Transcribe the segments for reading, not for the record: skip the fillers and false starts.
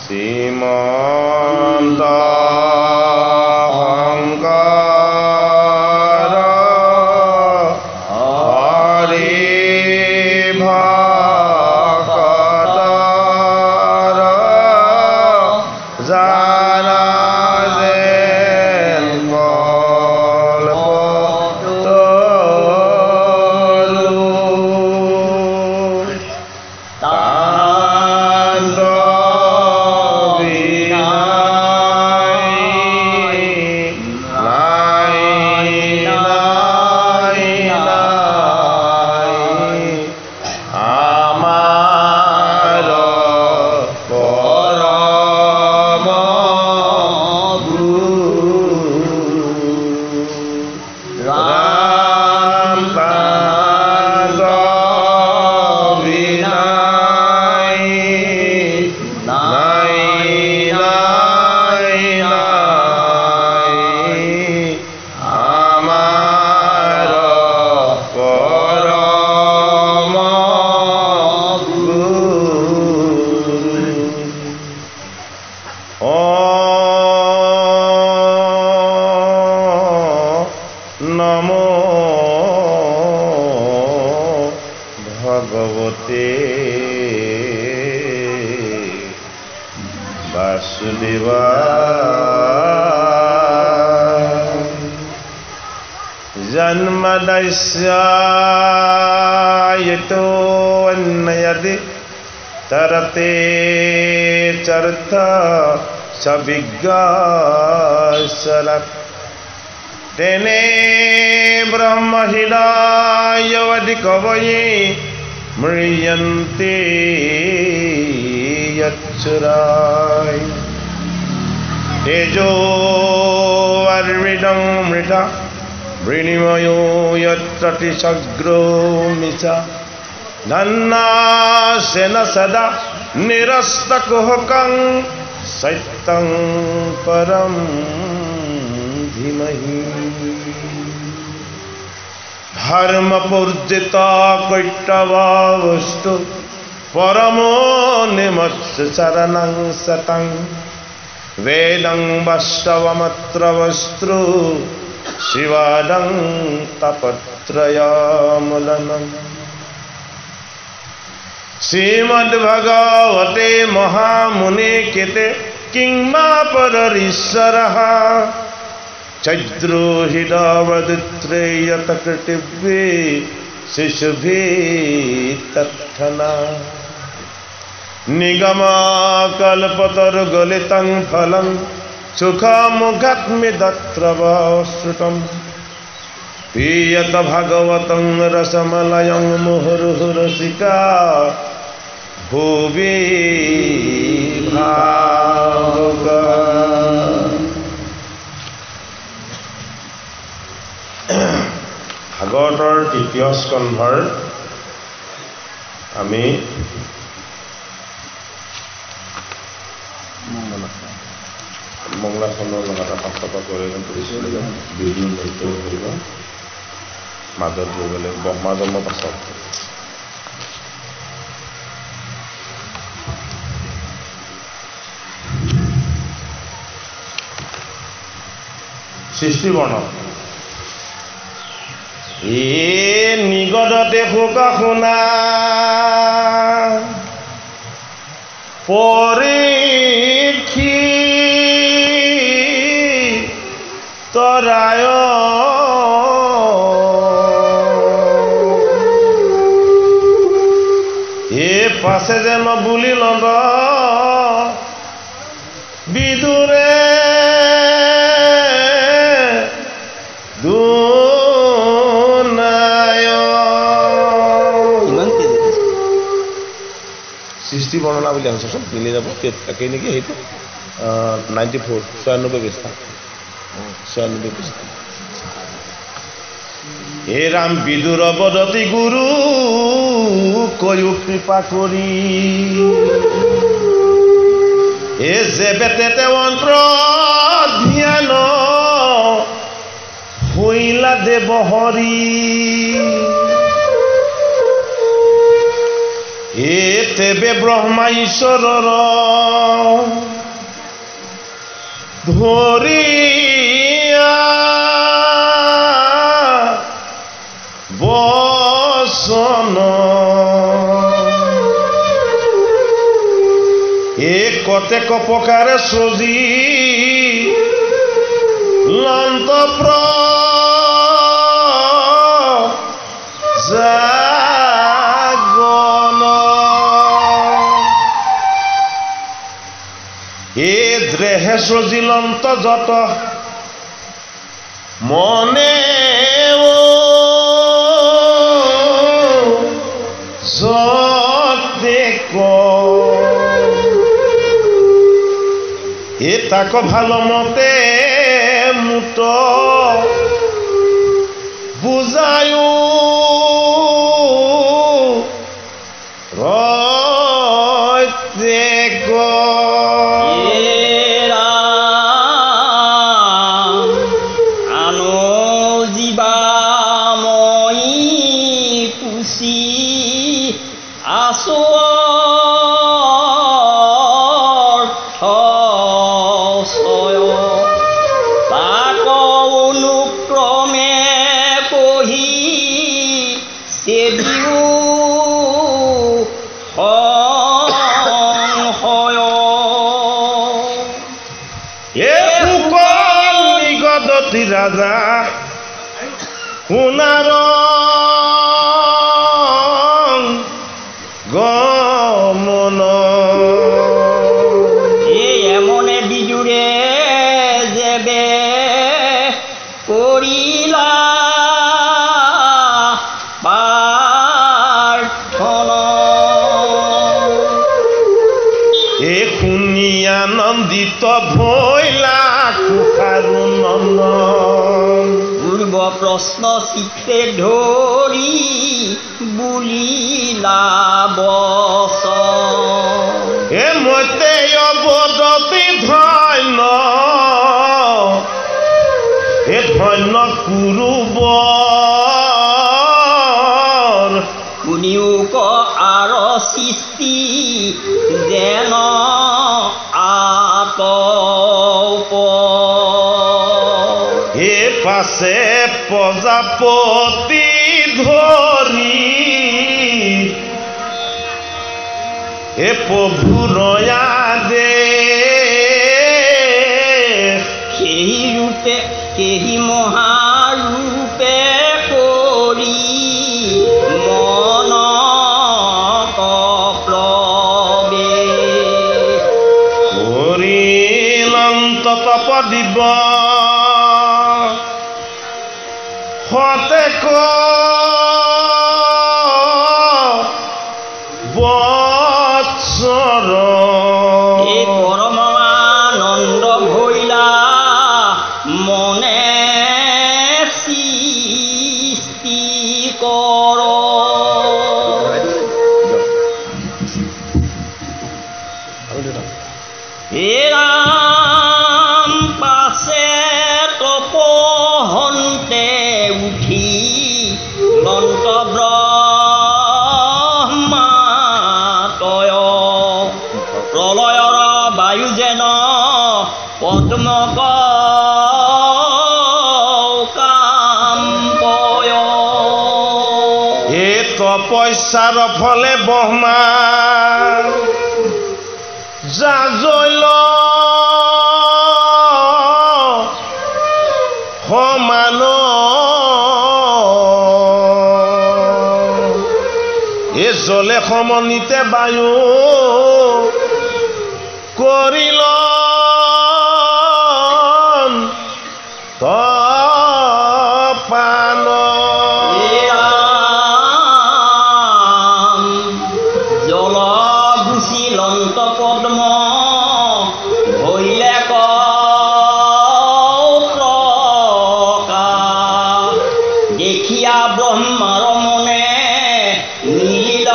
শ্রীমন্ত শঙ্কর হরি ভক্তর যারা যেন কল্পতরু তান্দ নমো ভগবতে বাসুদেবায় জন্মদস্যায়তোऽন্যযদি तरते चरथ सविज्ञासरत् तेने ब्रह्महृदायवदि कवये म्रियन्ते यच्छुराय तेजो अर्विदं मृता वृणिमयो यत्प्रतिसग्रो मिषा धन्नासेन सदा निरस्तकुहकं सत्यं परं धीमहि धर्मपूर्जिता कैटभावस्तु परमो निमत्स शरणं सतं वेदं वास्तवमत्र वस्तु शिवादं तपत्रयामूलनम् श्रीमद्भगवते महामुने कृते किंवा पररीश्वरः चैद्रोहिडावदित्रे यतकृतिभ्ये शिशुभिः तत्थना निगमाकल्पतरुगलितं फलं सुखमुखत्मिदत्रवश्रुतं पीयत भगवतं रसमलयं मुहुर्मुहुरसिका भुवि भावुका ভাগৱতৰ তৃতীয় স্কন্ধৰ আমি মংলাখনৰ লগত পাঠ্যপাঠ কৰি কৰিছিলোঁ বিহু নৃত্য কৰিব মাজত গৈ গ'লে ব্ৰহ্মা জন্মৰ পাছত সৃষ্টি বৰ্ণন নিগদতে শোকা শুনা পৰীক্ষী তৰায় পাছে যেন বুলি লদ বিদুৰে সৃষ্টি বৰ্ণনা বুলি আনিছোন মিলি যাব একেই নেকি সেইটো 94 96 পৃষ্ঠা 96 পৃষ্ঠা হে ৰাম বিদুৰ বদতি গুৰু কয়ু কৃপা কৰি এ যে বেতেতে অন্ত্ৰ ধ্যান হইলা দেৱ হৰি এ তেবে ব্ৰহ্মা ঈশ্বৰৰ ভৰিয়া বচন এই কতে কপকাৰে সজি লন্ত জাগন এ দ্ৰেহে সজিলন্ত যত মনে যতে এ তাক ভালো মতে মুত বুঝায়ো রতে আনো জীবাময়ী পুষি আছো তাক অনুক্রমে কহি সেদিও নিগদতি রাজা শুনার গমন এমনে বিজুড়ে যেবে করিলা পার্থন এ শুনি আনন্দিত ভৈলা কুখারু নন্দন পূর্ব প্রশ্ন চিত্তে ধরি বুলিলা বচন এ মতে অবদতি ধন্য এ ধন্য কুৰুব শুনিওক আৰ সৃষ্টি যেন আতপ এ পাছে প্ৰজাপতি ধৰি এ প্ৰভুৰয়া দে সেই ৰূপে কেহি মহাৰূপে কৰি মন কপ্লবে কৰিলন্ত তপ দিব হতে বৎসৰ এই পরমানন্দ ভইলা মনে সৃষ্টি কর এরাম পাশে তপহন্তে উঠি লন্ত ব্রহ্মাতয় প্রলয়র বায়ু যেন পদ্মক কাম্পয় এ তপস্যাৰ ফলে ব্ৰহ্মা যাজৈল সমান এ জলে সমনিতে বায়ু কৰিল তপান জল গুচি লন্ত পদ্ম ভইলে দেখিয়া ব্রহ্মার মনে নীল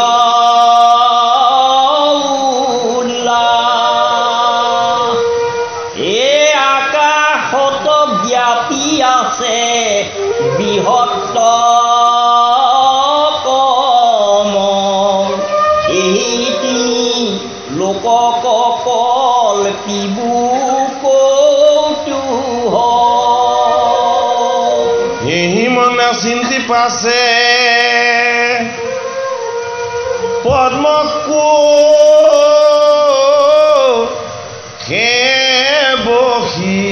এ আকাশত ব্যাপী আছে বৃহত্ত লোকক কল্পিবু কৌতুক চিন্তি পাছে পদ্মকো হে বহি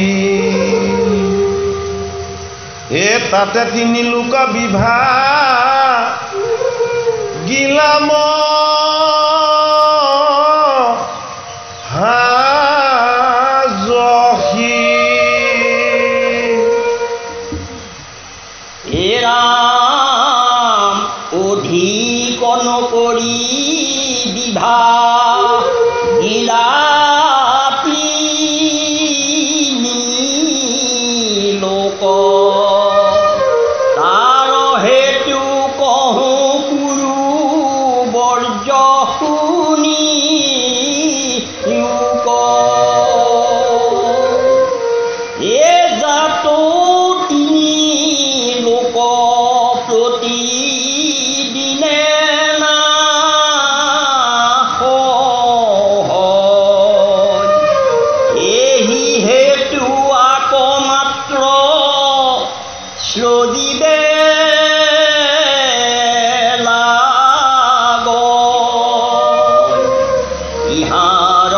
এ তাতে তিনি লোক বিভাগ গিলাম হাজহি এরাম অধিকন কৰি বিভা গিলাপি লোক তাৰ হেতু কহো কুৰু বৰ্জ শুনি লোক এ জাত তিনি লোক প্ৰতিদিনে না এহি হেতু আকমাত্ৰ শ্ৰদিবে লাগ ইহাৰ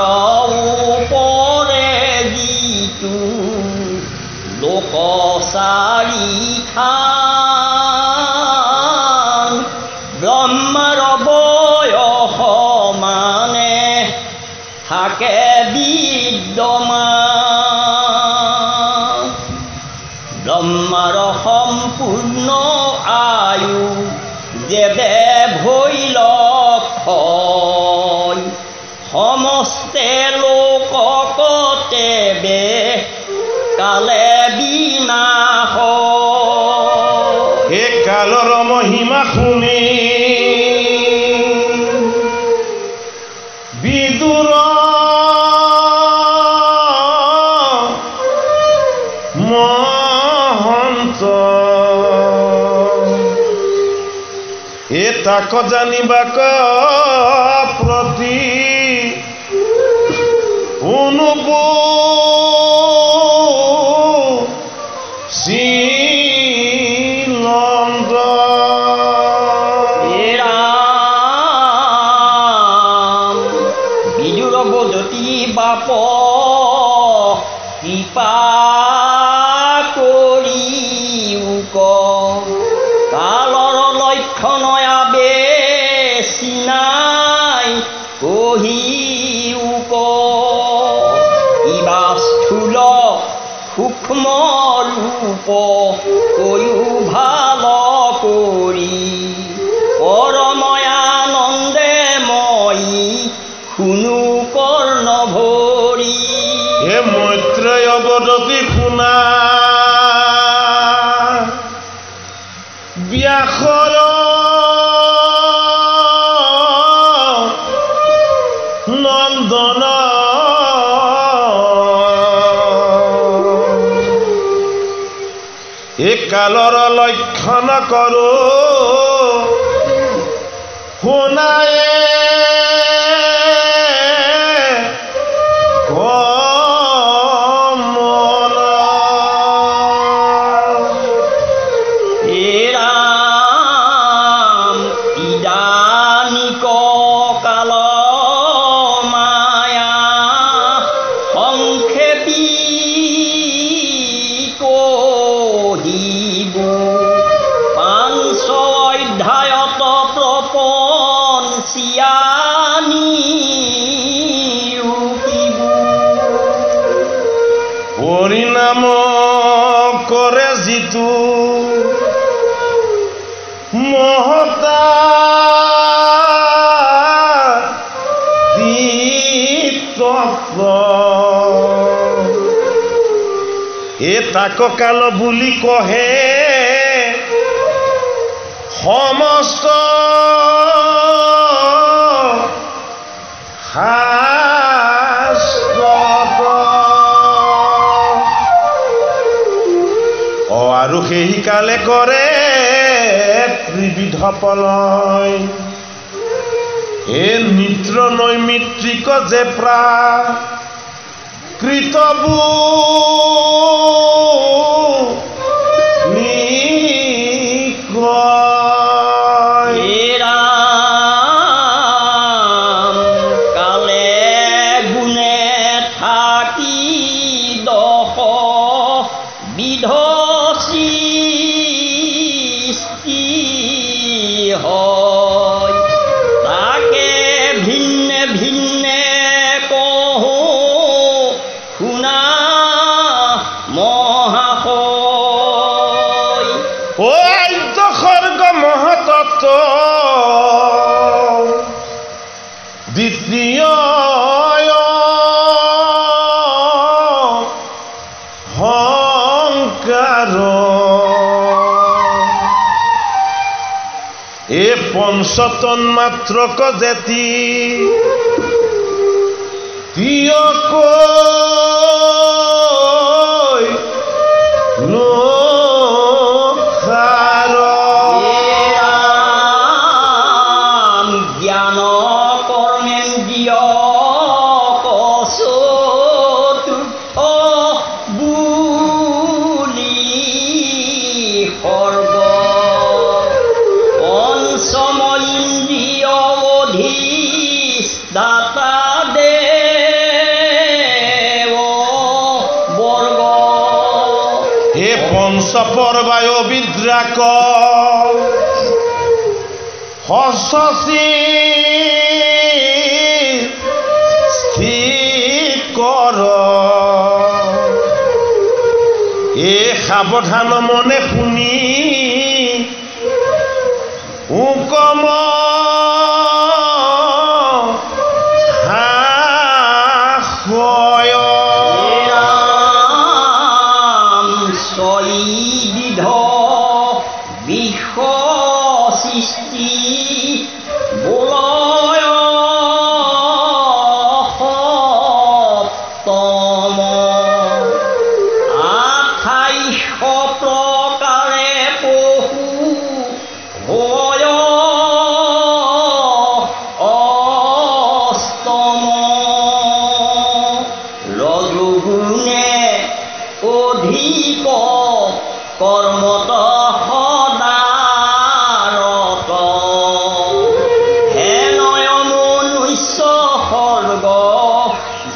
ওপৰে যিটো লোক চাৰি খান ব্ৰহ্মাৰ বয়স মানে থাকে বিদ্যমান ব্ৰহ্মাৰ সম্পূৰ্ণ আয়ু যেবে ভৈল সমস্তে লোককতে বে কালে বিনাশ এ কালৰ মহিমা শুনি বিদুৰ মহন্ত এ তাক জানিবাক প্ৰতি অনুপু শ্ৰীলন্দ এৰাম বিদুৰ বদতি বাপ কৃপা কৰি উক কালৰ লক্ষণ আবে চিনাই কহি উক ইবা স্থূল সূক্ষ্ম ৰূপ কয়ো ভাল কৰি পৰময়ানন্দে মই শুনো কৰ্ণ ভৰি হে মৈত্ৰেয় অৱদতি শুনা ব্যাসৰ নন্দন এ কালৰ লক্ষণ কৰো শুনায়ে এৰাম ইদানিক কাল মায়া সংক্ষেপী কহিব 500 অধ্যায়ত প্ৰপঞ্চিয়ানি ৰূপিব পৰিণাম কৰে যিটো মহতা তত্ত্ব এ তাক কাল বুলি কহে সমস্ত আৰু সেই কালে কৰে ত্ৰিবিধ পলয় এ নিদ্ৰ নৈমিত্ৰিক যে কৃতবু মাত দ্বিতীয় হংকাৰ এ পঞ্চতন মাত্ৰক যেতি তিয়কৈ লোখাৰ জ্ঞান কৰ্মেন্দ্ৰিয় কচতুৰ্থ বুলি সৰ্গ পঞ্চম ইন্দ্ৰিয় অধিষ্ঠাতা দেৱ বৰ্গ হে পঞ্চপৰ্বায় বিদ্ৰাক হস্যচি স্থিৰ এ সাৱধান মনে শুনি উকম হাসয় ছয়বিধ বিষ সৃষ্টি বলয় সপ্তম 28 প্ৰকাৰে পশু ভয় অষ্টম ৰজোগুণে অধিক কৰ্মত সদাৰত হেনয় মনুষ্য সৰ্গ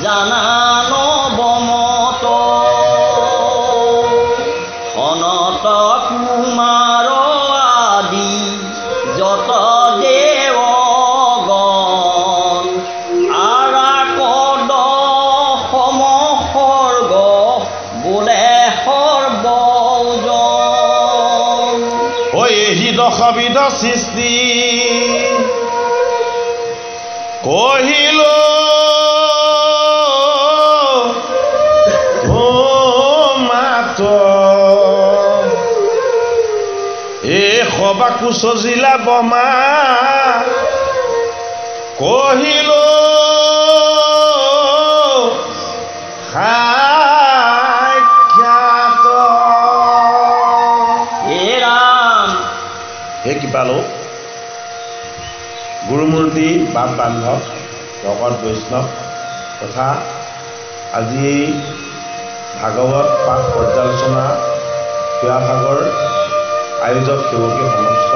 জানা নৱমত সনত কুমাৰ আদি যত দেৱগণ আৰাকদ সমসৰ্গ বোলে সৰ্বজন ঐ এহি দশবিধ সৃষ্টি কহিল মাত এ সবাকু সজিলা বমা কহিল সাক্ষাৎ হে ৰাম হে কৃপালো গুৰুমূৰ্তি বাপ বান্ধৱ ভকত বৈষ্ণৱ তথা আজি এই ভাগৱত পাঠ পৰ্যালোচনা ক্ৰিয়াভাগৰ আয়োজক সেৱকী সমস্ত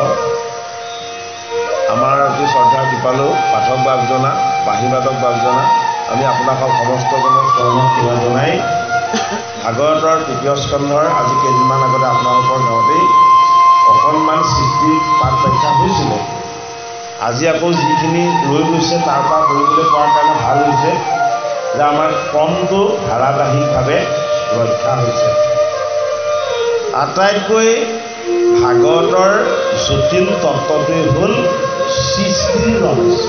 আমাৰ অতি শ্ৰদ্ধা কৃপালো পাঠক বাপজনা বাঁহীবাদক বাপজনা আমি আপোনালোকক সমস্তজনক চৰণত সেৱা জনাই ভাগৱতৰ তৃতীয় স্কন্ধৰ আজি কেইদিনমান আগতে আপোনালোকৰ গাঁৱতেই অকণমান সৃষ্টিৰ পাঠ ব্যাখ্যা হৈছিলে আজি আকৌ যিখিনি ৰৈ গৈছে তাৰ পৰা কৰিবলৈ পোৱাৰ কাৰণে ভাল হৈছে যে আমাৰ ক্ৰমটো ধাৰাবাহিকভাৱে ৰক্ষা হৈছে আটাইতকৈ ভাগৱতৰ জটিল তত্ত্বটোৱেই হ'ল সৃষ্টিৰ ৰহস্য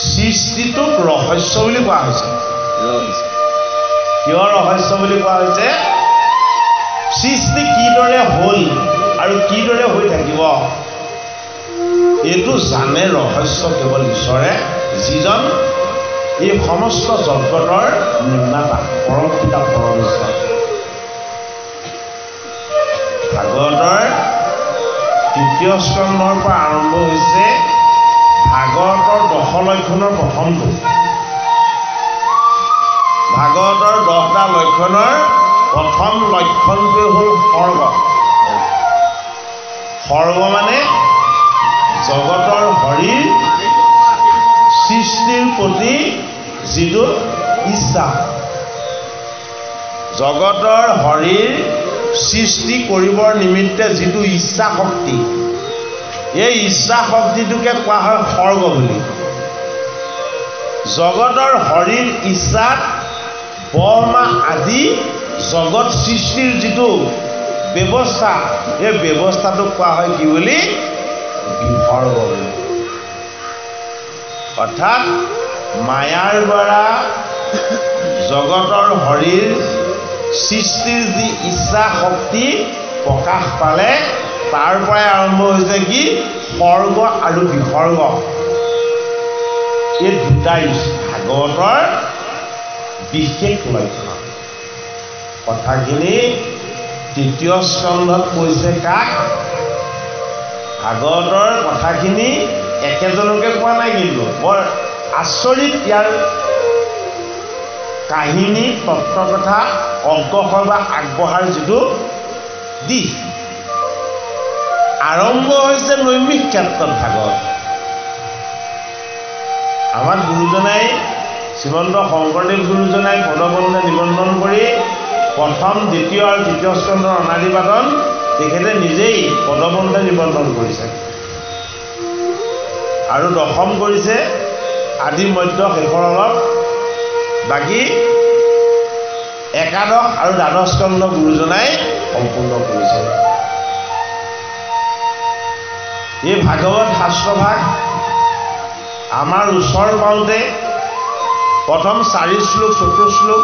সৃষ্টিটোক ৰহস্য বুলি কোৱা হৈছে কিয় ৰহস্য বুলি কোৱা হৈছে সৃষ্টি কিদৰে হ'ল আৰু কিদৰে হৈ থাকিব এইটো জানে ৰহস্য কেৱল ঈশ্বৰে যিজন এই সমস্ত জগতৰ নিৰ্মাতা পৰম পিতা পৰম ঈশ্বৰ ভাগৱতৰ তৃতীয় স্কন্ধৰ পৰা আৰম্ভ হৈছে ভাগৱতৰ 10 লক্ষণৰ প্ৰথমটো ভাগৱতৰ 10টা লক্ষণৰ প্ৰথম লক্ষণটোৱে হ'ল সৰ্গ সৰ্গ মানে জগতৰ হৰিৰ সৃষ্টিৰ প্ৰতি যিটো ইচ্ছা জগতৰ হৰিৰ সৃষ্টি কৰিবৰ নিমিত্তে যিটো ইচ্ছা শক্তি এই ইচ্ছা শক্তিটোকে কোৱা হয় সৰ্গ বুলি জগতৰ হৰিৰ ইচ্ছাত ব্ৰহ্মা আদি জগত সৃষ্টিৰ যিটো ব্যৱস্থা, এই ব্যৱস্থাটোক কোৱা হয় কি বুলি? বিসৰ্গ বুলি। অৰ্থাৎ মায়াৰ দ্বাৰা জগতৰ হৰিৰ সৃষ্টিৰ যি ইচ্ছা শক্তি প্ৰকাশ পালে তাৰ পৰাই আৰম্ভ হৈছে কি? সৰ্গ আৰু বিসৰ্গ। এই দুটাই ভাগৱতৰ বিশেষ লক্ষণ। কথাখিনি তৃতীয় স্কন্ধত কৈছে কাক? ভাগৱতৰ কথাখিনি একেজনকে কোৱা নাই, কিন্তু বৰ আচৰিত ইয়াৰ কাহিনী তত্ত্ব কথা অগ্ৰসৰ বা আগবঢ়াৰ যিটো দিশ। আৰম্ভ হৈছে নৈমিষ ক্ষেত্ৰত ভাগৱত। আমাৰ গুৰুজনাই শ্ৰীমন্ত শংকৰদেৱ গুৰুজনাই পদবন্ধে নিবন্ধন কৰি প্ৰথম, দ্বিতীয় আৰু তৃতীয় স্কন্ধৰ অনাদিপাতন তেখেতে নিজেই পদবন্ধে নিবন্ধন কৰিছে আৰু দশম কৰিছে, আদি মধ্য শেষৰ অলপ। বাকী একাদশ আৰু দ্বাদশ স্কন্ধ গুৰুজনাই সম্পূৰ্ণ কৰিছে। এই ভাগৱত শাস্ত্ৰভাগ আমাৰ ওচৰ পাওঁতে প্ৰথম 4 শ্লোক 4 শ্লোক,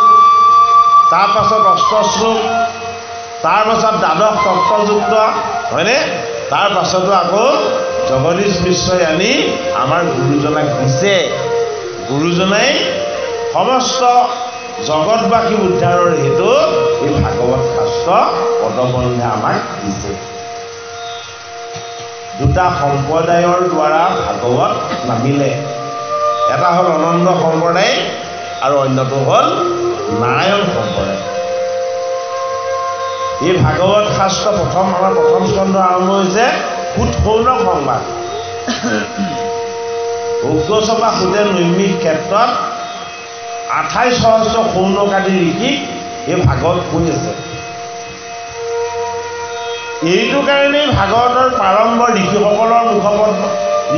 তাৰ পাছত 8 শ্লোক, তাৰ পাছত দ্বাদশ তত্ত্বযুক্ত, হয়নে? তাৰ পাছতো আকৌ জগদীশ মিশ্ৰই আনি আমাৰ গুৰুজনাক দিছে। গুৰুজনাই সমস্ত জগতবাসী উদ্ধাৰৰ হেতু এই ভাগৱত শাস্ত্ৰ পদবন্ধে আমাক দিছে। দুটা সম্প্ৰদায়ৰ দ্বাৰা ভাগৱত নামিলে। এটা হ'ল অনন্ত সম্প্ৰদায় আৰু অন্যটো হ'ল নাৰায়ণ সম্প্ৰদায়। এই ভাগৱত শাস্ত্ৰ আমাৰ প্ৰথম স্কন্ধ আৰম্ভ হৈছে সুত-সৌনক সংবাদ। উগ্ৰচপা সুতে নৈমিষ ক্ষেত্ৰত 28 সহস্ৰ সৌনকাদি ঋষিক এই ভাগৱত কৈ আছে। এইটো কাৰণেই ভাগৱতৰ প্ৰাৰম্ভ ঋষিসকলৰ মুখপদ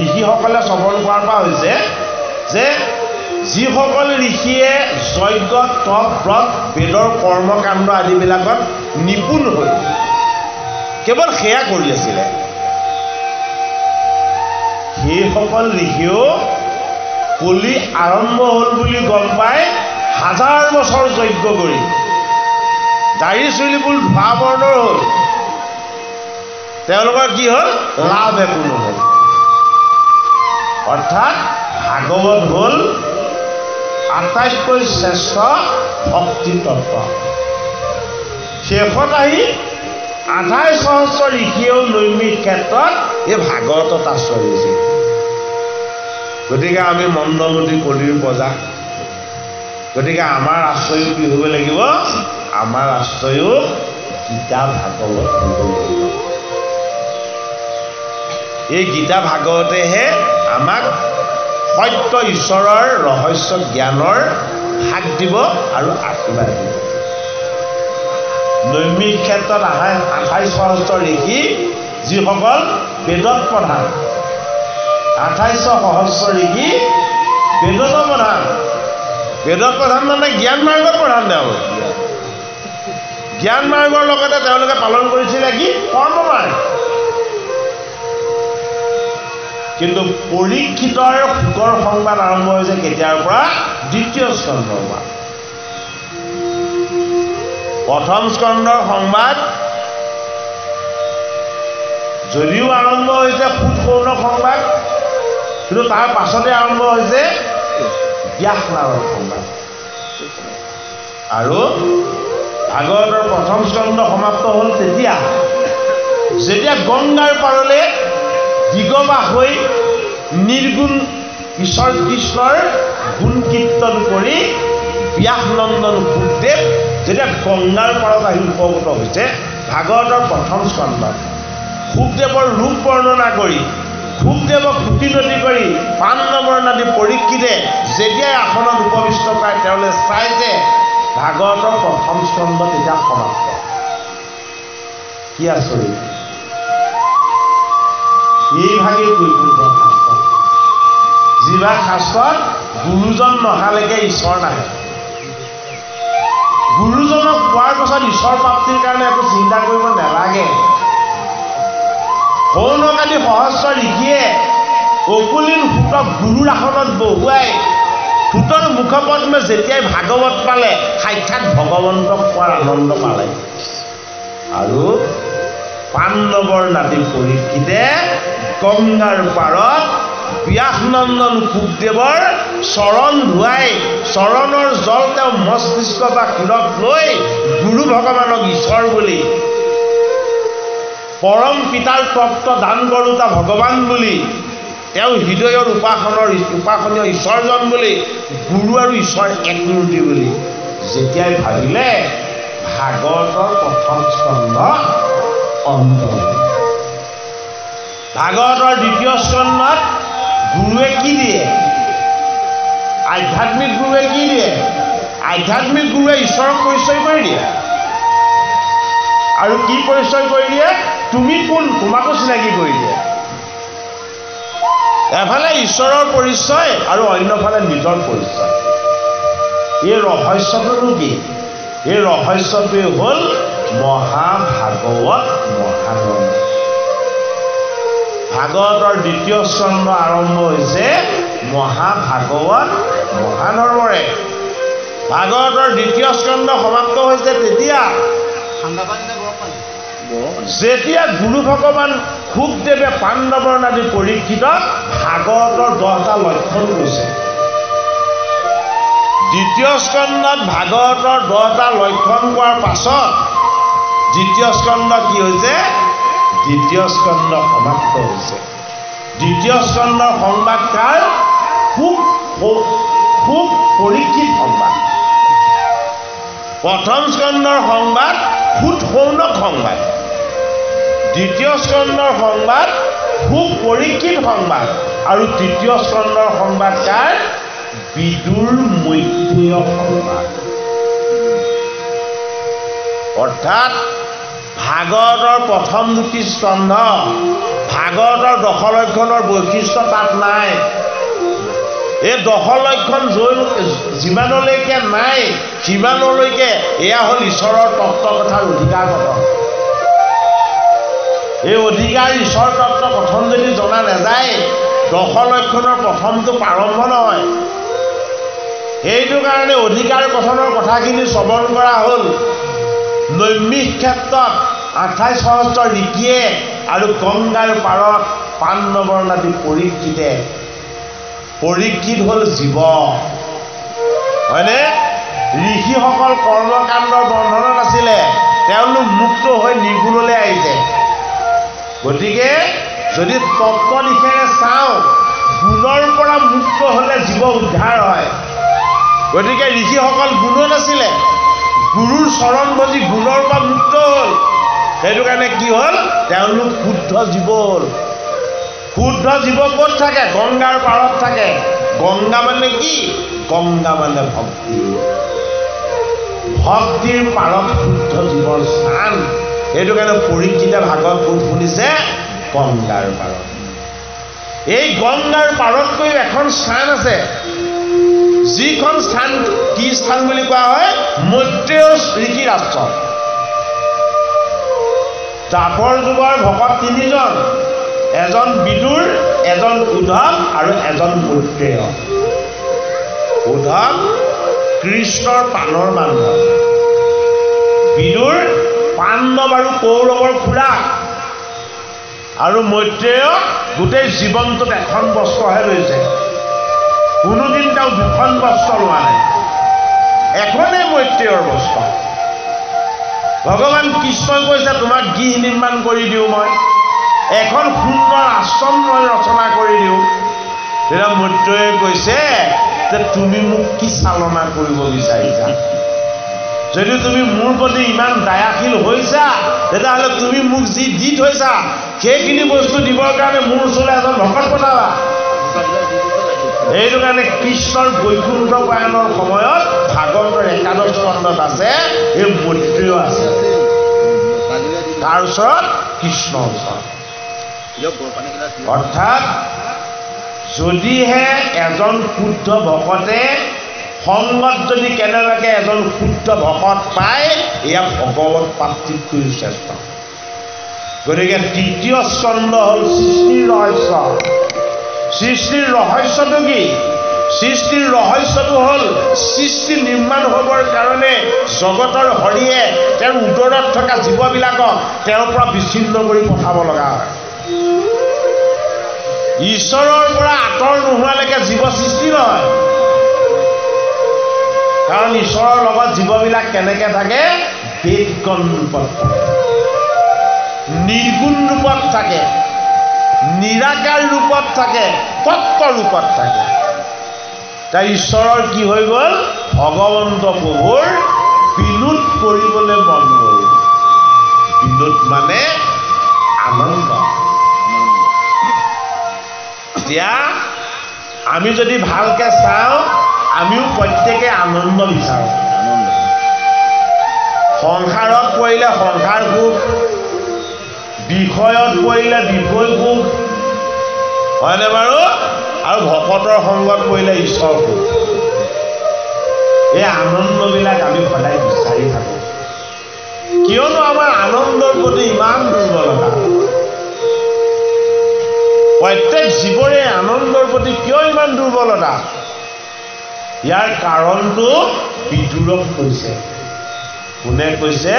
ঋষিসকলে শ্ৰৱণ কৰাৰ পৰা হৈছে যে যিসকল ঋষিয়ে যজ্ঞ, তপ, ব্ৰত, বেদৰ কৰ্মকাণ্ড আদিবিলাকত নিপুণ হৈ কেৱল সেয়া কৰি আছিলে, সেইসকল ঋষিও কলি আৰম্ভ হ'ল বুলি গম পাই 1000 বছৰ যজ্ঞ কৰি দাঢ়ি চুলিবোৰ ধোৱা বৰ্ণৰ হ'ল। তেওঁলোকৰ কি হ'ল? লাভ একো নহ'ল। অৰ্থাৎ ভাগৱত হ'ল আটাইতকৈ শ্ৰেষ্ঠ ভক্তি তত্ত্ব। শেষত আহি 28 সহস্ৰ ঋষিয়েও নৈমিষ ক্ষেত্ৰত এই ভাগৱতত আশ্ৰয় লৈছে। গতিকে আমি মন্দমতি কলিৰ প্ৰজা, গতিকে আমাৰ আশ্ৰয়ো কি হ'ব লাগিব? আমাৰ আশ্ৰয়ো গীতা ভাগৱত হ'ব লাগিব। এই গীতা ভাগৱতেহে আমাক সত্য ঈশ্বৰৰ ৰহস্য জ্ঞানৰ ভাগ দিব আৰু আশীৰ্বাদ দিব। নৈমিষ ক্ষেত্ৰত 28 সহস্ৰ ঋষি, যিসকল বেদত প্ৰধান। 28 সহস্ৰ ঋষি বেদত প্ৰধান। বেদত প্ৰধান মানে জ্ঞান মাৰ্গত প্ৰধান। তেওঁলোক জ্ঞান মাৰ্গৰ লগতে তেওঁলোকে পালন কৰিছিলে কি? কৰ্ম মাৰ্গ। কিন্তু পৰীক্ষিতৰ সুখৰ সংবাদ আৰম্ভ হৈছে কেতিয়াৰ পৰা? দ্বিতীয় স্কন্ধৰ পৰা। প্ৰথম স্কন্ধৰ সংবাদ যদিও আৰম্ভ হৈছে সুত-সৌনক সংবাদ, কিন্তু তাৰ পাছতে আৰম্ভ হৈছে ব্যাস নাৰদ সংবাদ। আৰু ভাগৱতৰ প্ৰথম স্কন্ধ সমাপ্ত হ'ল যেতিয়া গংগাৰ পাৰলৈ দিগবাস হৈ নিৰ্গুণ ঈশ্বৰ কৃষ্ণৰ গুণ কীৰ্তন কৰি ব্যাসনন্দন শুকদেৱ যেতিয়া গংগাৰ পাৰত আহি উপগত হৈছে। ভাগৱতৰ প্ৰথম স্কন্ধত শুকদেৱৰ ৰূপ বৰ্ণনা কৰি, শুকদেৱক কুটিনতি কৰি পাণ্ডৱৰ্ণাদি পৰীক্ষিতে যেতিয়াই আসনত উপবিষ্ট পায় তেওঁলোকে চাইছে ভাগৱতৰ প্ৰথম স্কন্ধ তেতিয়া সমাপ্ত। কি আচৰিত! এইভাগেই বৈকুণ্ঠ শাস্ত্ৰ, যিভাগ শাস্ত্ৰত গুৰুজন নহালৈকে ঈশ্বৰ নাহে। গুৰুজনক পোৱাৰ পাছত ঈশ্বৰ প্ৰাপ্তিৰ কাৰণে একো চিন্তা কৰিব নালাগে। সৌনকাদি সহস্ৰ ঋষিয়ে অকুলীন সূতক গুৰুৰ আসনত বহুৱাই সূতৰ মুখপদ্মে যেতিয়াই ভাগৱত পালে সাক্ষাৎ ভগৱন্তক পোৱাৰ আনন্দ পালে। আৰু পাণ্ডৱৰ নাতি পৰীক্ষিতে গংগাৰ পাৰত ব্যাসনন্দন শুকদেৱৰ চৰণ ধুৱাই চৰণৰ জল তেওঁ মস্তিষ্ক বা শিৰত লৈ গুৰু ভগৱানক ঈশ্বৰ বুলি, পৰম পিতাৰ তত্ত্ব দান কৰোতা ভগৱান বুলি, তেওঁ হৃদয়ৰ উপাসনীয় ঈশ্বৰজন বুলি, গুৰু আৰু ঈশ্বৰ একমূৰ্তি বুলি যেতিয়াই ভাবিলে ভাগৱতৰ প্ৰথম স্কন্ধ অন্ত। ভাগৱতৰ দ্বিতীয় স্কন্ধত গুৰুৱে কি দিয়ে? আধ্যাত্মিক গুৰুৱে কি দিয়ে? আধ্যাত্মিক গুৰুৱে ঈশ্বৰক পৰিচয় কৰি দিয়ে। আৰু কি পৰিচয় কৰি দিয়ে? তুমি কোন, তোমাকো চিনাকি কৰি দিয়ে। এফালে ঈশ্বৰৰ পৰিচয় আৰু অন্যফালে নিজৰ পৰিচয়। এই ৰহস্যটোনো কি? এই ৰহস্যটোৱে হ'ল মহাভাগৱত মহানন্দ। ভাগৱতৰ দ্বিতীয় স্কন্ধ আৰম্ভ হৈছে মহাভাগৱত মহাধৰ্মৰে। ভাগৱতৰ দ্বিতীয় স্কন্ধ সমাপ্ত হৈছে তেতিয়া যেতিয়া গুৰু ভগৱান শুকদেৱে পাণ্ডৱৰ নাতি পৰীক্ষিতক ভাগৱতৰ 10টা লক্ষণ কৈছে। দ্বিতীয় স্কন্ধত ভাগৱতৰ 10টা লক্ষণ পোৱাৰ পাছত দ্বিতীয় স্কন্ধ কি হৈছে? দ্বিতীয় স্কন্ধ সমাপ্ত হৈছে। দ্বিতীয় স্কন্ধৰ সংবাদ কাৰ? খুব পৰীক্ষিত সংবাদ। প্ৰথম স্কন্ধৰ সংবাদ সুত সৌনক সংবাদ। দ্বিতীয় স্কন্ধৰ সংবাদ খুব পৰীক্ষিত সংবাদ। আৰু তৃতীয় স্কন্ধৰ সংবাদ কাৰ? বিদুৰ মৈত্ৰেয় সংবাদ। অৰ্থাৎ ভাগৱতৰ প্ৰথম দুটি স্কন্ধ, ভাগৱতৰ 10 লক্ষণৰ বৈশিষ্ট্য তাত নাই। এই 10 লক্ষণ যিমানলৈকে নাই সিমানলৈকে এয়া হ'ল ঈশ্বৰৰ তত্ত্ব কথাৰ অধিকাৰ কথন। এই অধিকাৰ ঈশ্বৰ তত্ত্ব কথন যদি জনা নাযায় 10 লক্ষণৰ প্ৰথমটো প্ৰাৰম্ভ নহয়। সেইটো কাৰণে অধিকাৰ কথনৰ কথাখিনি শ্ৰৱণ কৰা হ'ল। নৈমিষ ক্ষেত্ৰত 28 সহস্ৰ ঋষিয়ে আৰু গংগাৰ পাৰত পাণ্ডৱৰ নাতি পৰীক্ষিতে। পৰীক্ষিত হ'ল জীৱ, হয়নে? ঋষিসকল কৰ্মকাণ্ডৰ বন্ধনত আছিলে, তেওঁলোক মুক্ত হৈ নিৰ্গুণলৈ আহিছে। গতিকে যদি তত্ত্ব দিশেৰে চাওঁ গুণৰ পৰা মুক্ত হ'লে জীৱ উদ্ধাৰ হয়। গতিকে ঋষিসকল গুণত আছিলে, গুৰুৰ চৰণ ভজি গুণৰ পৰা মুক্ত হ'ল। সেইটো কাৰণে কি হ'ল? তেওঁলোক শুদ্ধ জীৱ হ'ল। শুদ্ধ জীৱ ক'ত থাকে? গংগাৰ পাৰত থাকে। গংগা মানে কি? গংগা মানে ভক্তি। ভক্তিৰ পাৰত শুদ্ধ জীৱৰ স্থান। সেইটো কাৰণে পৰীক্ষিতে ভাগৱত ক'ত শুনিছে? গংগাৰ পাৰত। এই গংগাৰ পাৰতকৈ এখন স্থান আছে, যিখন স্থান কি স্থান বুলি কোৱা হয়? মৈত্ৰেয় ঋষি ৰাষ্ট্ৰ। দ্বাপৰ যুগৰ ভকত 3জন, এজন বিদুৰ, এজন উদ্ধৱ আৰু এজন মৈত্ৰেয়। উদ্ধৱ কৃষ্ণৰ প্ৰাণৰ বান্ধৱ, বিদুৰ পাণ্ডৱ আৰু কৌৰৱৰ খুৰাক, আৰু মৈত্ৰেয় গোটেই জীৱনটোত এখন বস্ত্ৰহে লৈছে। কোনোদিন তেওঁ 2খন বস্ত্ৰ লোৱা নাই, এখনেই মৈত্ৰেয়ৰ বস্ত্ৰ। ভগৱান কৃষ্ণই কৈছে তোমাক গৃহ নিৰ্মাণ কৰি দিওঁ, মই এখন সুন্দৰ আশ্ৰম মই ৰচনা কৰি দিওঁ। তেতিয়া মৈত্ৰেয়ে কৈছে যে তুমি মোক কি চালনা কৰিব বিচাৰিছা? যদি তুমি মোৰ প্ৰতি ইমান দয়াশীল হৈছা তেতিয়াহ'লে তুমি মোক যি দি থৈছা সেইখিনি বস্তু দিবৰ কাৰণে মোৰ ওচৰলৈ এজন ভকত পঠাবা। সেইটো কাৰণে কৃষ্ণৰ বৈকুণ্ঠ প্ৰয়াণৰ সময়ত ভাগৱতৰ 11 স্কন্ধত আছে এই মৈত্ৰেয় আছে, তাৰ ওচৰত কৃষ্ণৰ ওচৰত। অৰ্থাৎ যদিহে এজন শুদ্ধ ভকতে সংগত যদি কেনেবাকৈ এজন শুদ্ধ ভকত পায়, এয়া ভগৱত প্ৰাপ্তিতকৈ শ্ৰেষ্ঠ। গতিকে তৃতীয় স্কন্ধ হ'ল সৃষ্টিৰ ৰহস্য। সৃষ্টিৰ ৰহস্যটো কি? সৃষ্টিৰ ৰহস্যটো হ'ল সৃষ্টি নিৰ্মাণ হ'বৰ কাৰণে জগতৰ হৰিয়ে তেওঁৰ উদৰত থকা জীৱবিলাকক তেওঁৰ পৰা বিচ্ছিন্ন কৰি পঠাব লগা হয়। ঈশ্বৰৰ পৰা আঁতৰ নোহোৱালৈকে জীৱ সৃষ্টি নহয়। কাৰণ ঈশ্বৰৰ লগত জীৱবিলাক কেনেকৈ থাকে? বেদগণ ৰূপত থাকে, নিৰ্গুণ ৰূপত থাকে, নিৰাকাৰ ৰূপত থাকে, তত্ত্ব ৰূপত থাকে। তাৰ ঈশ্বৰৰ কি হৈ গ'ল? ভগৱন্ত প্ৰভুৰ বিনোদ কৰিবলৈ মন গ'ল। বিনোদ মানে আনন্দ। এতিয়া আমি যদি ভালকৈ চাওঁ, আমিও প্ৰত্যেকে আনন্দ বিচাৰোঁ। সংসাৰত পৰিলে সংসাৰ সুখ, বিষয়ত পৰিলে বিষয় সুখ, হয়নে বাৰু? আৰু ভকতৰ সংগত পৰিলে ঈশ্বৰ সুখ। এই আনন্দবিলাক আমি সদায় বিচাৰি থাকোঁ। কিয়নো আমাৰ আনন্দৰ প্ৰতি ইমান দুৰ্বলতা? প্ৰত্যেক জীৱৰে আনন্দৰ প্ৰতি কিয় ইমান দুৰ্বলতা? ইয়াৰ কাৰণটো বিদুৰক কৈছে। কোনে কৈছে?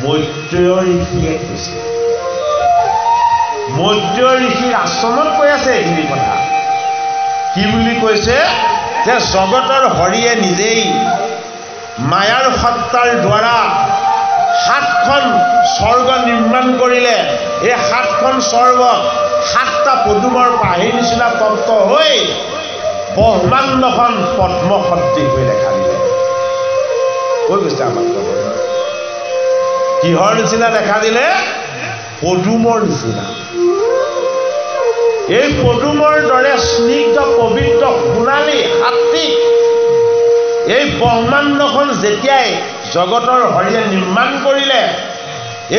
মৈত্ৰেয় ঋষিয়ে কৈছে। মৈত্ৰেয় ঋষিৰ আশ্ৰমত কৈ আছে এইখিনি কথা। কি বুলি কৈছে? যে জগতৰ হৰিয়ে নিজেই মায়াৰ সত্তাৰ দ্বাৰা 7খন স্বৰ্গ নিৰ্মাণ কৰিলে। এই 7খন স্বৰ্গ 7টা পদুমৰ পাহিৰ নিচিনা তপ্ত হৈ ব্ৰহ্মাণ্ডখন পদ্মসদৃশ হৈ দেখা দিলে। কৈ গৈছে আমাক কিহৰ নিচিনা দেখা দিলে? পদুমৰ নিচিনা। এই পদুমৰ দৰে স্নিগ্ধ পবিত্ৰ সোণালী সাত্বিক এই ব্ৰহ্মাণ্ডখন যেতিয়াই জগতৰ হৰিয়ে নিৰ্মাণ কৰিলে,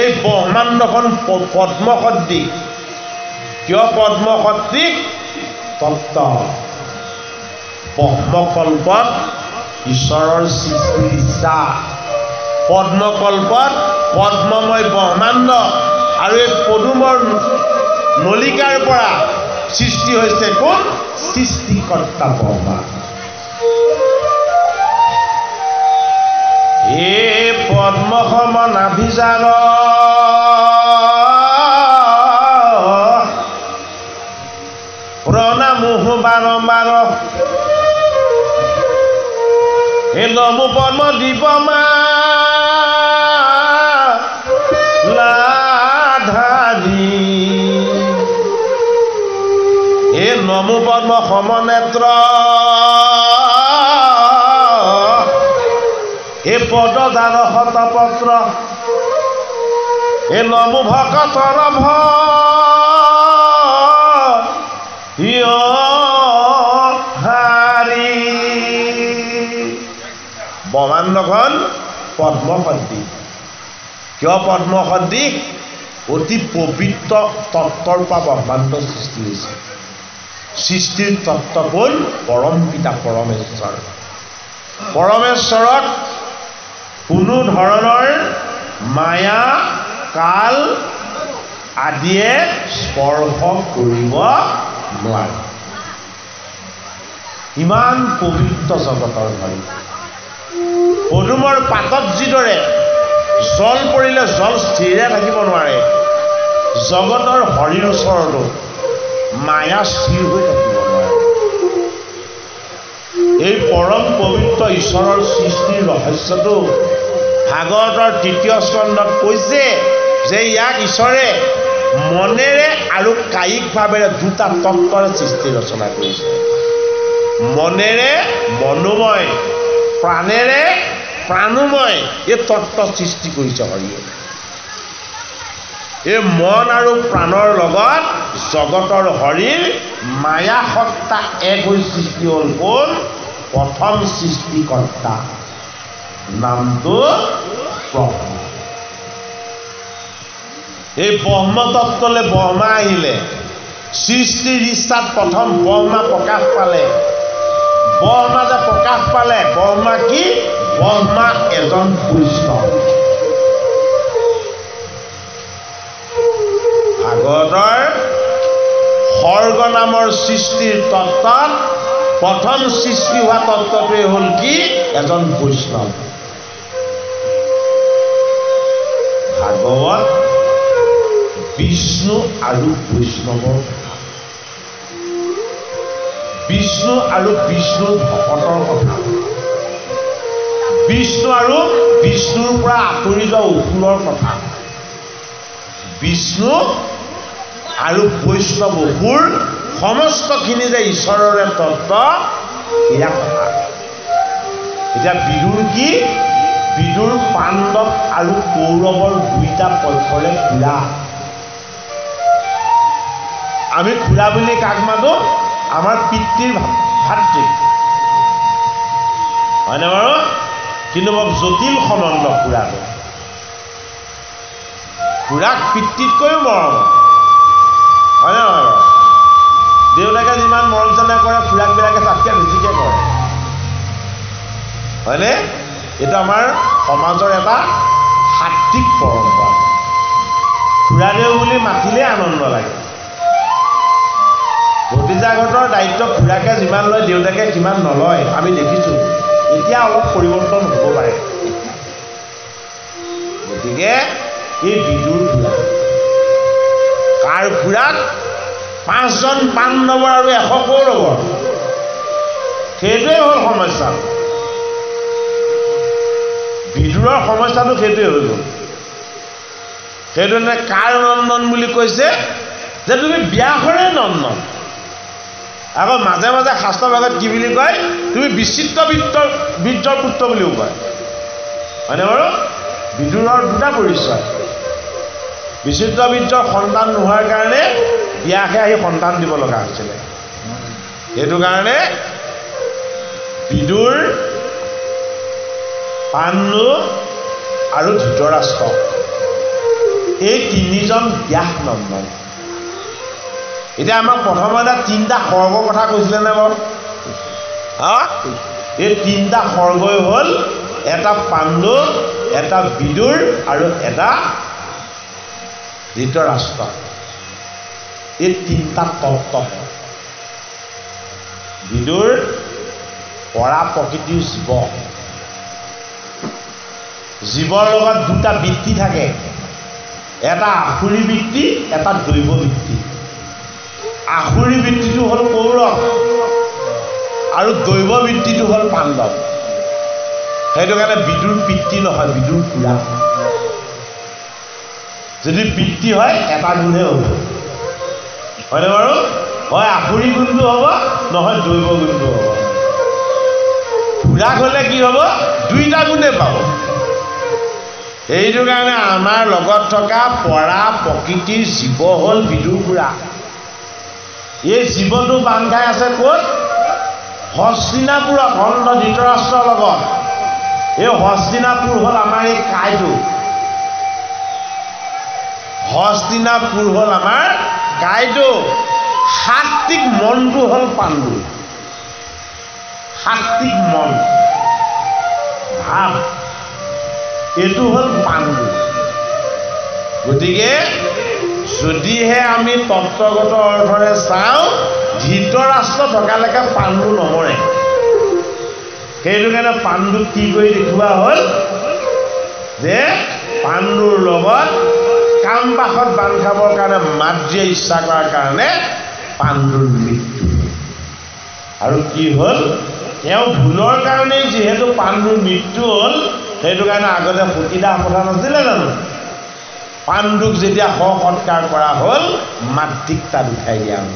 এই ব্ৰহ্মাণ্ডখন পদ্মসদৃশ। কিয় পদ্মসদৃশ? তত্ত্ব। ব্ৰহ্মকল্পত ঈশ্বৰৰ সৃষ্টিৰ ইচ্ছা, পদ্মকল্পত পদ্মময় ব্ৰহ্মাণ্ড, আৰু এই পদুমৰ নলিকাৰ পৰা সৃষ্টি হৈছে কোন? সৃষ্টিকৰ্তা ব্ৰহ্মা। হে পদ্মসম নাভিজান প্ৰণামোহ বাৰম্বাৰ, হে নমো পদ্ম দিবমা লাধাৰী, হে নমো পদ্ম সমনেত্ৰ, হে পদ দান শতপত্ৰ, হে নমো ভকতৰ হাৰি। ব্ৰহ্মাণ্ডখন পদ্মসদৃশ। কিয় পদ্মসদৃশ? অতি পবিত্ৰ তত্ত্বৰ পৰা ব্ৰহ্মাণ্ড সৃষ্টি হৈছে। সৃষ্টিৰ তত্ত্ব কোন? পৰম পিতা পৰমেশ্বৰ। পৰমেশ্বৰক কোনো ধৰণৰ মায়া কাল আদিয়ে স্পৰ্শ কৰিব নোৱাৰে। ইমান পবিত্ৰ জগতৰ হৰি। পদুমৰ পাতত যিদৰে জল পৰিলে জল স্থিৰে থাকিব নোৱাৰে, জগতৰ হৰিৰ ওচৰতো মায়া স্থিৰ হৈ থাকিব নোৱাৰে। এই পৰম পবিত্ৰ ঈশ্বৰৰ সৃষ্টিৰ ৰহস্যটো ভাগৱতৰ 3য় স্কন্ধত কৈছে যে ইয়াক ঈশ্বৰে মনেৰে আৰু কায়িকভাৱেৰে 2টা তত্ত্বৰে সৃষ্টি ৰচনা কৰিছে। মনেৰে মনোময়, প্ৰাণেৰে প্ৰাণোময় এই তত্ত্ব সৃষ্টি কৰিছে হৰিয়ে। এই মন আৰু প্ৰাণৰ লগত জগতৰ হৰিৰ মায়া সত্তা এক হৈ সৃষ্টি হ'ল কোন? প্ৰথম সৃষ্টিকৰ্তা, নামটো ব্ৰহ্মা। এই ব্ৰহ্মতত্ত্বলৈ ব্ৰহ্মা আহিলে। সৃষ্টিৰ ইচ্ছাত প্ৰথম ব্ৰহ্মা প্ৰকাশ পালে। ব্ৰহ্মা যে প্ৰকাশ পালে ব্ৰহ্মা কি? ব্ৰহ্মা এজন বৈষ্ণৱ। ভাগৱতৰ সৰ্গ নামৰ সৃষ্টিৰ তত্ত্বত প্ৰথম সৃষ্টি হোৱা তত্ত্বটোৱে হ'ল কি? এজন বৈষ্ণৱ। ভাগৱত বিষ্ণু আৰু বৈষ্ণৱৰ কথা, বিষ্ণু আৰু বিষ্ণুৰ ভকতৰ কথা, বিষ্ণু আৰু বিষ্ণুৰ পৰা আঁতৰি যোৱা অসুৰৰ কথা, বিষ্ণু আৰু বৈষ্ণৱ অসুৰ সমস্তখিনি যে ঈশ্বৰৰে তত্ত্ব, এয়া কথা। এতিয়া বিদুৰ কি? বিদুৰ পাণ্ডৱ আৰু কৌৰৱৰ দুইটা পক্ষৰে খুৰা। আমি খুৰা বুলি কাক মাতো? আমাৰ পিতৃৰ ভাতৃক, হয়নে বাৰু? কিন্তু বৰ জটিল সম্বন্ধ খুৰাটো। খুৰাক পিতৃতকৈও মৰম, হয়নে নহয় বাৰু? দেউতাকে যিমান মৰম চেনেহ কৰে খুৰাকবিলাকে তাতকৈ বেছিকৈ কৰে, হয়নে? এইটো আমাৰ সমাজৰ এটা সাত্বিক পৰম্পৰা। খুৰাদেউ বুলি মাতিলে আনন্দ লাগে। ভতিজাঘতৰ দায়িত্ব খুৰাকে যিমান লয় দেউতাকে সিমান নলয়, আমি দেখিছোঁ। এতিয়া অলপ পৰিৱৰ্তন হ'ব পাৰে। গতিকে এই বিদুৰ খুৰা, কাৰ খুৰাক? 5 জন পাণ্ডৱৰ আৰু 100 কৌৰৱৰ। সেইটোৱে হ'ল সমস্যা। বিদুৰৰ সমস্যাটো সেইটোৱে হৈ গ'ল। সেইটো কাৰ নন্দন বুলি কৈছে যে তুমি ব্যাসৰে নন্দন। আকৌ মাজে মাজে শাস্ত্ৰ ভাগত কি বুলি কয়? তুমি বিচিত্ৰ বীৰ্যৰ পুত্ৰ বুলিও কয়, হয়নে বাৰু? বিদুৰৰ দুটা পৰিচয়। বিচিত্ৰ বীৰ্যৰ সন্তান নোহোৱাৰ কাৰণে ব্যাসে আহি সন্তান দিব লগা হৈছিলে। সেইটো কাৰণে বিদুৰ, পাণ্ডু আৰু ধৃতৰাষ্ট্ৰ, এই 3জন ব্যাস নন্দন। এতিয়া আমাক প্ৰথমতে 3টা সৰ্গৰ কথা কৈছিলে নে বাৰু? এই 3টা সৰ্গই হ'ল এটা পাণ্ডু, এটা বিদুৰ আৰু এটা ধৃতৰাষ্ট্ৰ। এই 3টা তত্ত্ব। বিদুৰ পৰা প্ৰকৃতিৰ জীৱ। জীৱৰ লগত দুটা বৃত্তি থাকে, এটা আসুৰী বৃত্তি, এটা দৈৱ বৃত্তি। আসুৰী বৃত্তিটো হ'ল কৌৰৱ আৰু দৈৱ বৃত্তিটো হ'ল পাণ্ডৱ। সেইটো কাৰণে বিদুৰ পিতৃ নহয়, বিদুৰ খুৰা। যদি পিতৃ হয় এটা গুণহে হ'ব, হয়নে বাৰু? হয় আসুৰী গুণটো হ'ব, নহয় দৈৱ গুণটো হ'ব। খুৰাক হ'লে কি হ'ব? 2টা গুণে পাব। সেইটো কাৰণে আমাৰ লগত থকা পৰা প্ৰকৃতিৰ জীৱ হ'ল বিদুৰ খুৰা। এই জীৱটো বান্ধ খাই আছে ক'ত? হস্তিনাপুৰত, অন্ধ ধৃতৰাষ্ট্ৰৰ লগত। এই হস্তিনাপুৰ হ'ল আমাৰ এই কাইটো। হস্তিনাপুৰ হ'ল আমাৰ কাইটো। সাত্বিক মনটো হ'ল পাণ্ডু। সাত্বিক মন ভাৱ, এইটো হ'ল পাণ্ডু। গতিকে যদিহে আমি তত্ত্বগত অৰ্থৰে চাওঁ, ধৃতৰাষ্ট্ৰ থকালৈকে পাণ্ডু নমৰে। সেইটো কাৰণে পাণ্ডুক কি কৰি দেখুওৱা হ'ল যে পাণ্ডুৰ লগত কামবাসত বান্ধ খাবৰ কাৰণে মাতৃয়ে ইচ্ছা কৰাৰ কাৰণে পাণ্ডুৰ মৃত্যু। আৰু কি হ'ল? তেওঁ ভুলৰ কাৰণেই যিহেতু পাণ্ডুৰ মৃত্যু হ'ল, সেইটো কাৰণে আগতে সতীদাহ প্ৰথা নাছিলে জানো? পাণ্ডুক যেতিয়া সৎকাৰ কৰা হ'ল, মাতৃক তাত উঠাই দিয়া হ'ল।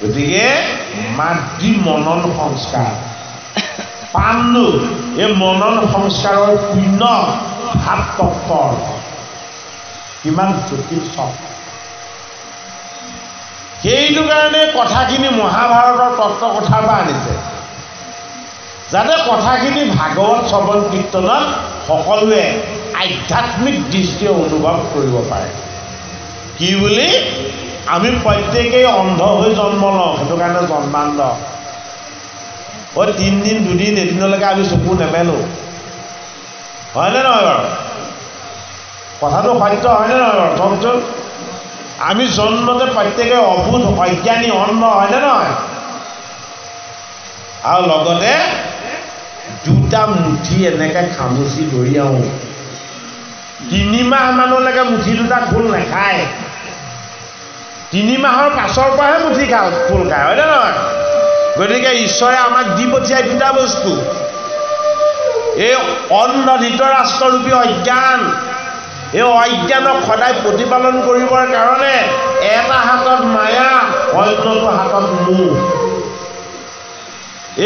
গতিকে মাতৃ মনন সংস্কাৰ, পাণ্ডু এই মনন সংস্কাৰৰ পুণ্য ভাৱ তত্ত্বৰ কিমান জটিল চব। সেইটো কাৰণে কথাখিনি মহাভাৰতৰ তত্ত্ব কথাৰ পৰা আনিছে, যাতে কথাখিনি ভাগৱত শ্ৰৱণ কীৰ্তনত সকলোৱে আধ্যাত্মিক দৃষ্টিয়ে অনুভৱ কৰিব পাৰে। কি বুলি? আমি প্ৰত্যেকেই অন্ধ হৈ জন্ম লওঁ, সেইটো কাৰণে জন্মান্ধ। 3 দিন 2 দিন এদিনলৈকে আমি চকু নেমেলো হয়নে নহয় বাৰু কথাটো সত্য হয়নে নহয় বাৰু কওকচোন আমি জন্মতে প্ৰত্যেকে অবুধ অজ্ঞানী অন্ধ হয়নে নহয় আৰু লগতে দুটা মুঠি এনেকৈ খামুচি ধৰি আহোঁ 3 মাহ মানলৈকে মুঠি দুটা খোল নাখায় 3 মাহৰ পাছৰ পৰাহে মুঠি খোল খায় হয়নে নহয় গতিকে ঈশ্বৰে আমাক দি পঠিয়াই দুটা বস্তু এই অন্ন ধৃতৰাষ্ট্ৰৰূপী অজ্ঞান এই অজ্ঞানক সদায় প্ৰতিপালন কৰিবৰ কাৰণে এটা হাতত মায়া অন্যটো হাতত মোহ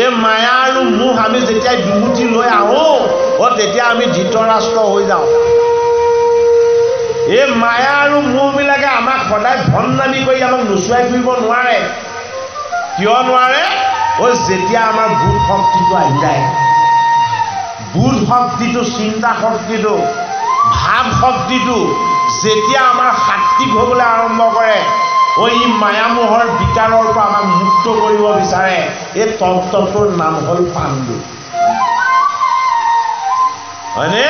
এই মায়া আৰু মোহ আমি যেতিয়া দুমুঠি লৈ আহোঁ তেতিয়া আমি ধৃতৰাষ্ট্ৰ হৈ যাওঁ এই মায়া আৰু মোহবিলাকে আমাক সদায় ভণ্ডামি কৰি আমাক নোচোৱাই ফুৰিব নোৱাৰে কিয় নোৱাৰে যেতিয়া আমাৰ বুধ শক্তিটো আহি যায় বুধ শক্তিটো চিন্তা শক্তিটো ভাৱ শক্তিটো যেতিয়া আমাৰ সাত্বিক হ'বলৈ আৰম্ভ কৰে ই মায়ামোহৰ বিকাৰৰ পৰা আমাক মুক্ত কৰিব বিচাৰে এই তত্ত্বটোৰ নাম হ'ল পাণ্ডু হয়নে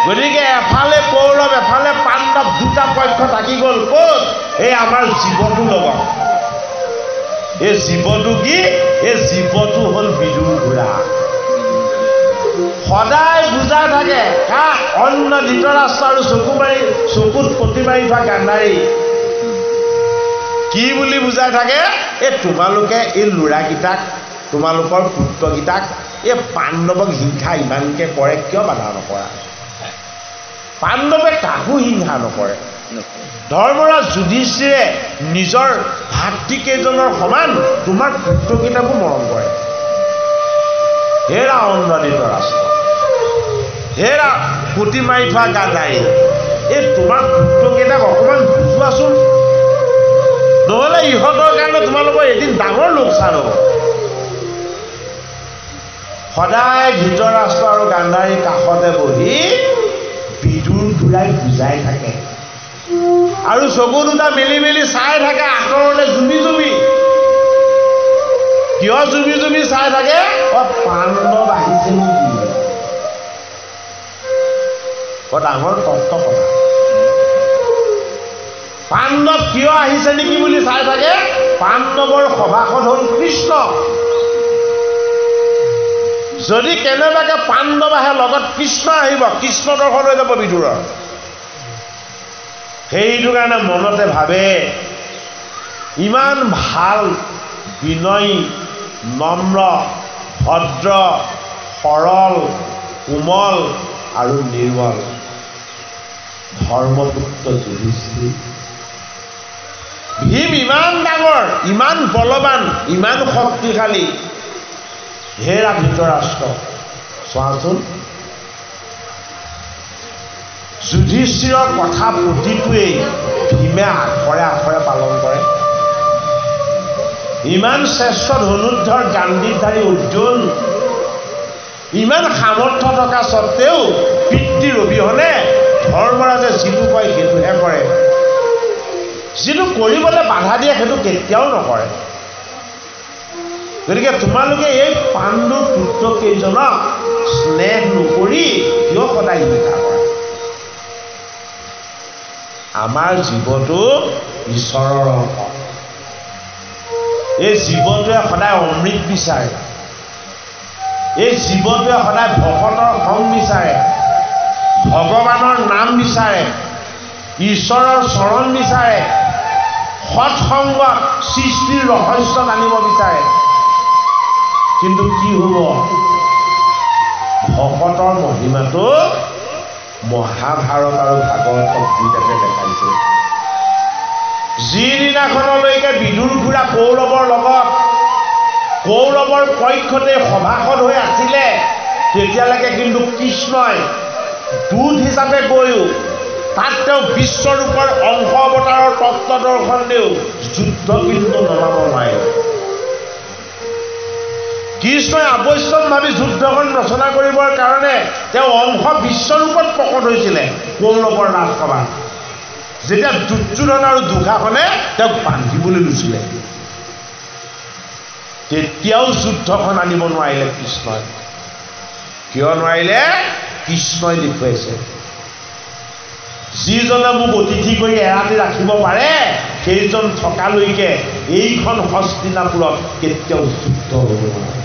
গতিকে এফালে কৌৰৱ এফালে পাণ্ডৱ দুটা পক্ষ থাকি গ'ল ক'ত এই আমাৰ জীৱটো লগত এই জীৱটো কি এই জীৱটো হ'ল বিদুৰ ঘোঁৰা সদায় বুজাই থাকে কাক অন্য ধৃতৰাষ্ট্ৰ আৰু চকুত পতি মাৰি থোৱা গান্ধাৰী কি বুলি বুজাই থাকে এই তোমালোকে এই ল'ৰাকেইটাক তোমালোকৰ পুত্ৰকেইটাক এই পাণ্ডৱক হিংসা ইমানকৈ কৰে কিয় বাধা নকৰা পাণ্ডৱে কাকো হিংসা নকৰে ধৰ্মৰাজ যুধিষ্ঠিৰে নিজৰ ভাতৃকেইজনৰ সমান তোমাৰ পুত্ৰকেইটাকো মৰম কৰে হেৰা অন্য ধৃতৰাষ্ট্ৰ হেৰা পুতি মাৰি থোৱা গান্ধাৰী এই তোমাৰ পুত্ৰকেইটাক অকণমান বুজোৱাচোন নহ'লে ইহঁতৰ কাৰণে তোমালোকৰ এদিন ডাঙৰ লোকচান হ'ব সদায় ধৃতৰাষ্ট্ৰ আৰু গান্ধাৰীৰ কাষতে বহি বিদুৰ ঘূৰাই বুজাই থাকে আৰু চকু দুটা মেলি মেলি চাই থাকে আঁতৰলৈ জুমি জুমি কিয় জুমি জুমি চাই থাকে পাণ্ডৱ আহিছে নেকি ডাঙৰ তত্ত্ব কথা পাণ্ডৱ কিয় আহিছে নেকি বুলি চাই থাকে পাণ্ডৱৰ সভাখন হ'ল কৃষ্ণ যদি কেনেবাকে পাণ্ডৱ আহে লগত কৃষ্ণ আহিব কৃষ্ণ দৰ্শন হৈ যাব বিদুৰৰ সেইটো কাৰণে মনতে ভাবে ইমান ভাল বিনয়ী নম্ৰ ভদ্ৰ সৰল কোমল আৰু নিৰ্মল ধৰ্মপুত্ৰ যুধিষ্ঠিৰ ভীম ইমান ডাঙৰ ইমান বলৱান ইমান শক্তিশালী হেৰা ধৃতৰাষ্ট্ৰ চোৱাচোন যুধিষ্ঠিৰৰ কথা প্ৰতিটোৱেই ভীমে আখৰে আখৰে পালন কৰে ইমান শ্ৰেষ্ঠ ধনুৰ্ধৰ গান্ধীধাৰী অৰ্জুন ইমান সামৰ্থ্য থকা স্বত্তেও পিতৃৰ অবিহনে ধৰ্মৰাজে যিটো কয় সেইটোহে কৰে যিটো কৰিবলৈ বাধা দিয়ে সেইটো কেতিয়াও নকৰে গতিকে তোমালোকে এই পাণ্ডু পুত্ৰকেইজনক স্নেহ নকৰি কিয় সদায় হিংসা কৰে আমাৰ জীৱটো ঈশ্বৰৰ অংশ এই জীৱটোৱে সদায় অমৃত বিচাৰে এই জীৱটোৱে সদায় ভকতৰ সং বিচাৰে ভগৱানৰ নাম বিচাৰে ঈশ্বৰৰ চৰণ বিচাৰে সৎসংগত সৃষ্টিৰ ৰহস্য জানিব বিচাৰে কিন্তু কি হ'ব ভকতৰ মহিমাটো মহাভাৰত আৰু ভাগৱতত দুইটাকে দেখাইছে যিদিনাখনলৈকে বিদুৰ ঘোঁৰা কৌৰৱৰ লগত কৌৰৱৰ পক্ষতে সভাসদ হৈ আছিলে তেতিয়ালৈকে কিন্তু কৃষ্ণই দূত হিচাপে গৈও তাত তেওঁ বিশ্বৰূপৰ অংশ অৱতাৰৰ তত্ত্ব দৰ্শন দিও যুদ্ধ কিন্তু নমাব নোৱাৰে কৃষ্ণই আৱশ্যক ভাবি যুদ্ধখন ৰচনা কৰিবৰ কাৰণে তেওঁ অংশ বিশ্বৰূপত প্ৰকট হৈছিলে কৌৰৱৰ ৰাজসভাত যেতিয়া দুৰ্যোধন আৰু দুঃশাসনে তেওঁক বান্ধিবলৈ লৈছিলে তেতিয়াও যুদ্ধখন আনিব নোৱাৰিলে কৃষ্ণই। কিয় নোৱাৰিলে? কৃষ্ণই দেখুৱাইছে যিজনে মোক অতিথি কৰি এৰাতি ৰাখিব পাৰে সেইজন থকালৈকে এইখন হস্তিনাপুৰত কেতিয়াও যুদ্ধ হ'ব নোৱাৰে।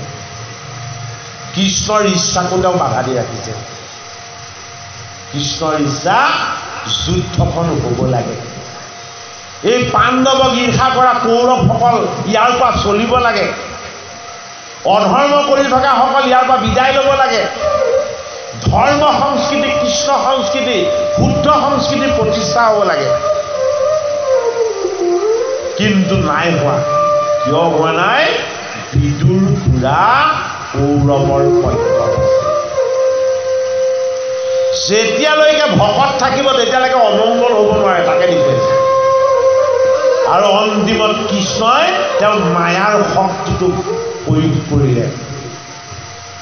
কৃষ্ণৰ ইচ্ছাকো তেওঁ বাধা দি ৰাখিছে। কৃষ্ণৰ ইচ্ছা যুদ্ধখন হ'ব লাগে। এই পাণ্ডৱক ঈৰ্ষা কৰা কৌৰৱসকল ইয়াৰ পৰা চলিব লাগে। অধৰ্ম কৰি থকাসকল ইয়াৰ পৰা বিদায় ল'ব লাগে। ধৰ্ম সংস্কৃতি, কৃষ্ণ সংস্কৃতি, শুদ্ধ সংস্কৃতিৰ প্ৰতিষ্ঠা হ'ব লাগে। কিন্তু নাই হোৱা। কিয় হোৱা নাই? বিদুৰ ঘোঁৰা কৌৰৱৰ পক্ষত আছে। যেতিয়ালৈকে ভকত থাকিব তেতিয়ালৈকে অমংগল হ'ব নোৱাৰে, তাকে দেখুৱাইছে। আৰু অন্তিমত কৃষ্ণই তেওঁ মায়াৰ শক্তিটোক প্ৰয়োগ কৰিলে।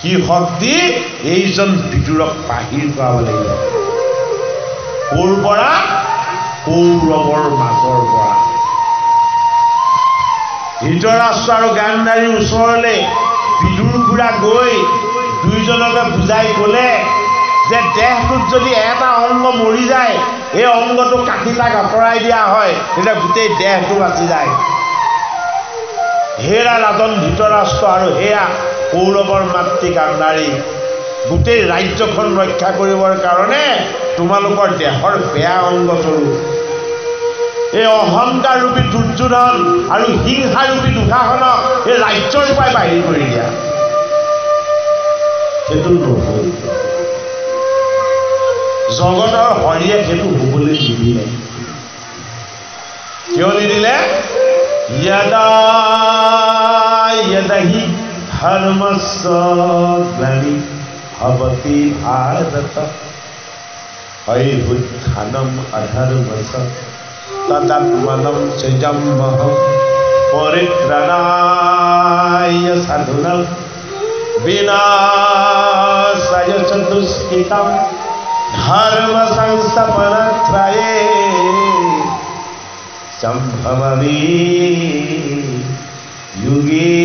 কি শক্তি? এইজন বিদুৰক বাহিৰ কৰাব লাগিব। ক'ৰ পৰা? কৌৰৱৰ মাজৰ পৰা। ধৃতৰাষ্ট্ৰ আৰু গান্ধাৰীৰ ওচৰলৈ বিদুৰ ঘোঁৰা গৈ দুইজনকে বুজাই ক'লে যে দেহটোত যদি এটা অংগ মৰি যায়, এই অংগটো কাটি তাক আঁতৰাই দিয়া হয়, তেতিয়া গোটেই দেহটো বাচি যায়। হেৰা ৰাজন ধৃতৰাষ্ট্ৰ আৰু হেয়া কৌৰৱৰ মাতৃ গান্ধাৰী, গোটেই ৰাজ্যখন ৰক্ষা কৰিবৰ কাৰণে তোমালোকৰ দেহৰ বেয়া অংগটোৰো এই অহংকাৰ ৰূপী দুৰ্যোধন আৰু হিংসাৰূপী দুঃশাসনক এই ৰাজ্যৰ পৰাই বাহিৰ কৰি দিয়া। সেইটো নহ'ল। জগতৰ হৰিয়ে সেইটো হ'বলৈ নিদিলে। কিয় নিদিলে? য়দা য়দহি ধৰ্মস্য গ্লানি ভৱতি ভাৰত হৈবুত্থানম অধৰ্মস্য তদাত্মনম সৃজম্যহম পৰিত্ৰাণায় সাধুনাম বিনাশায় চ দুষ্কৃতম ধৰ্ম সংস্থাপনাৰ্থায়ে সম্ভবামি যুগে